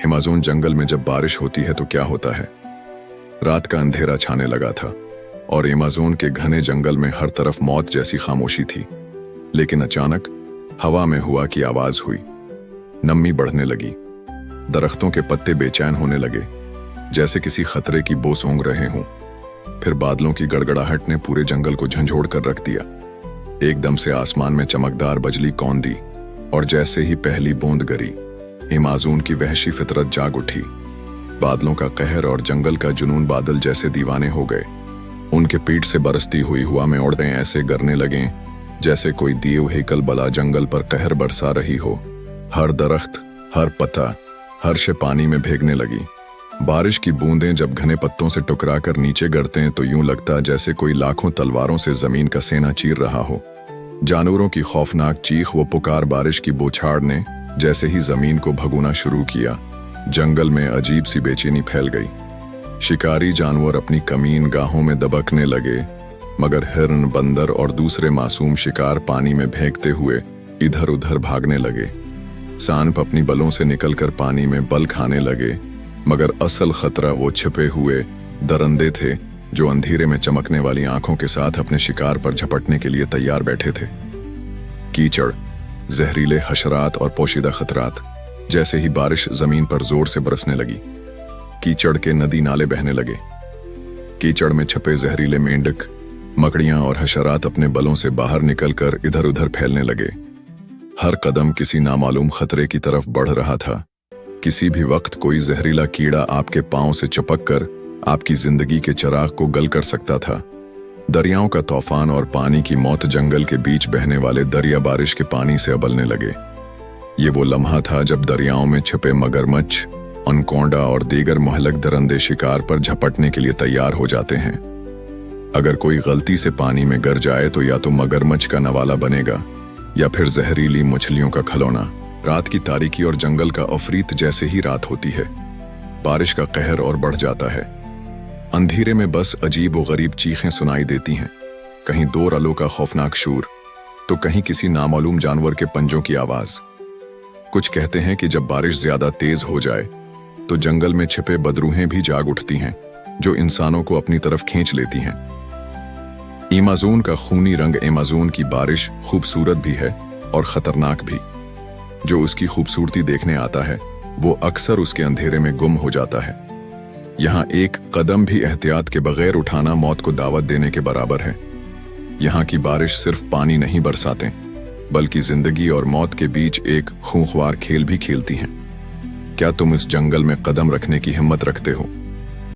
Amazon जंगल में जब बारिश होती है तो क्या होता है। रात का अंधेरा छाने लगा था और अमेज़न के घने जंगल में हर तरफ मौत जैसी खामोशी थी। लेकिन अचानक हवा में हुआ की आवाज हुई। नमी बढ़ने लगी, दरख्तों के पत्ते बेचैन होने लगे, जैसे किसी खतरे की बो सूंघ रहे हों। फिर बादलों की गड़गड़ाहट ने पूरे जंगल को झंझोड़ कर रख दिया। एकदम से आसमान में चमकदार बिजली कौंधी और जैसे ही पहली बूंद गिरी, अमेज़न की वहशी फितरत जाग उठी। बादलों का कहर और जंगल का जुनून बादल जैसे दीवाने हो गए। उनके पीठ से बरसती हुई हवा में उड़ने ऐसे गरने लगे जैसे कोई दिए हेकल बला जंगल पर कहर बरसा रही हो। हर दरख्त, हर पत्ता, हर शे पानी में भीगने लगी। बारिश की बूंदें जब घने पत्तों से टकराकर नीचे गिरते हैं तो यूं लगता जैसे कोई लाखों तलवारों से जमीन का सेना चीर रहा हो। जानवरों की खौफनाक चीख व पुकार बारिश की बौछार ने जैसे ही जमीन को भगोना शुरू किया, जंगल में अजीब सी बेचैनी फैल गई। शिकारी जानवर अपनी कमीन गाहों में दबकने लगे, मगर हिरन, बंदर और दूसरे मासूम शिकार पानी में फेंकते हुए इधर उधर भागने लगे। सांप अपनी बलों से निकलकर पानी में बल खाने लगे, मगर असल खतरा वो छिपे हुए दरंदे थे जो अंधेरे में चमकने वाली आंखों के साथ अपने शिकार पर झपटने के लिए तैयार बैठे थे। कीचड़, जहरीले हशरात और पोशीदा खतरात। जैसे ही बारिश जमीन पर जोर से बरसने लगी, कीचड़ के नदी नाले बहने लगे। कीचड़ में छपे जहरीले मेंढक, मकड़ियां और हशरात अपने बलों से बाहर निकलकर इधर उधर फैलने लगे। हर कदम किसी नामालूम खतरे की तरफ बढ़ रहा था। किसी भी वक्त कोई जहरीला कीड़ा आपके पांव से चिपक कर आपकी जिंदगी के चिराग को गल कर सकता था। दरियाओं का तूफान और पानी की मौत जंगल के बीच बहने वाले दरिया बारिश के पानी से अबलने लगे। ये वो लम्हा था जब दरियाओं में छिपे मगरमच्छ, अनकोंडा और दीगर मुहलक दरंदे शिकार पर झपटने के लिए तैयार हो जाते हैं। अगर कोई गलती से पानी में गिर जाए तो या तो मगरमच्छ का नवाला बनेगा या फिर जहरीली मछलियों का खिलौना। रात की तारीकी और जंगल का अफरीत जैसे ही रात होती है, बारिश का कहर और बढ़ जाता है। अंधेरे में बस अजीब व गरीब चीखें सुनाई देती हैं, कहीं दो रलों का खौफनाक शूर, तो कहीं किसी नामालूम जानवर के पंजों की आवाज। कुछ कहते हैं कि जब बारिश ज्यादा तेज हो जाए तो जंगल में छिपे बदरूहें भी जाग उठती हैं, जो इंसानों को अपनी तरफ खींच लेती हैं। अमेज़न का खूनी रंग। अमेज़न की बारिश खूबसूरत भी है और खतरनाक भी। जो उसकी खूबसूरती देखने आता है वो अक्सर उसके अंधेरे में गुम हो जाता है। यहाँ एक कदम भी एहतियात के बगैर उठाना मौत को दावत देने के बराबर है। यहाँ की बारिश सिर्फ पानी नहीं बरसाते, बल्कि जिंदगी और मौत के बीच एक खूंखार खेल भी खेलती हैं। क्या तुम इस जंगल में कदम रखने की हिम्मत रखते हो?